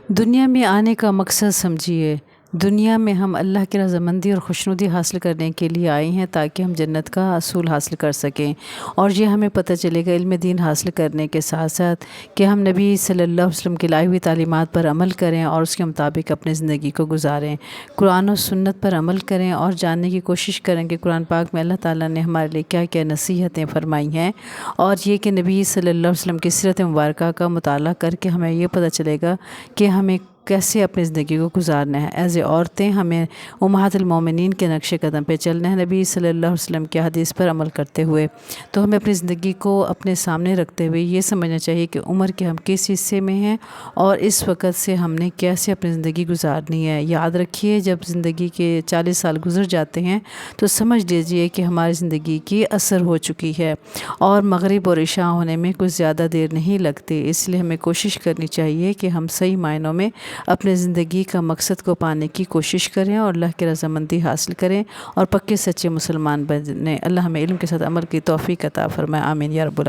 دنیا میں آنے کا مقصد سمجھیے۔ دنیا میں ہم اللہ کی رضامندی اور خوشنودی حاصل کرنے کے لیے آئے ہیں تاکہ ہم جنت کا حصول حاصل کر سکیں، اور یہ ہمیں پتہ چلے گا علم دین حاصل کرنے کے ساتھ ساتھ کہ ہم نبی صلی اللہ علیہ وسلم کی لائی ہوئی تعلیمات پر عمل کریں اور اس کے مطابق اپنی زندگی کو گزاریں، قرآن و سنت پر عمل کریں اور جاننے کی کوشش کریں کہ قرآن پاک میں اللہ تعالیٰ نے ہمارے لیے کیا کیا نصیحتیں فرمائی ہیں، اور یہ کہ نبی صلی اللہ علیہ وسلم کی سیرت مبارکہ کا مطالعہ کر کے ہمیں یہ پتہ چلے گا کہ ہمیں کیسے اپنی زندگی کو گزارنا ہے۔ ایز اے عورتیں ہمیں امہات المومنین کے نقش قدم پہ چلنا ہے، نبی صلی اللہ علیہ وسلم کی حدیث پر عمل کرتے ہوئے۔ تو ہمیں اپنی زندگی کو اپنے سامنے رکھتے ہوئے یہ سمجھنا چاہیے کہ عمر کے ہم کس حصے میں ہیں اور اس وقت سے ہم نے کیسے اپنی زندگی گزارنی ہے۔ یاد رکھیے، جب زندگی کے 40 سال گزر جاتے ہیں تو سمجھ لیجئے کہ ہماری زندگی کی اثر ہو چکی ہے، اور مغرب اور عشاء ہونے میں کچھ زیادہ دیر نہیں لگتی۔ اس لیے ہمیں کوشش کرنی چاہیے کہ ہم صحیح معنوں میں اپنے زندگی کا مقصد کو پانے کی کوشش کریں اور اللہ کی رضامندی حاصل کریں اور پکے سچے مسلمان بنیں۔ اللہ ہمیں علم کے ساتھ عمل کی توفیق عطا فرمائے، آمین یا رب العالمین۔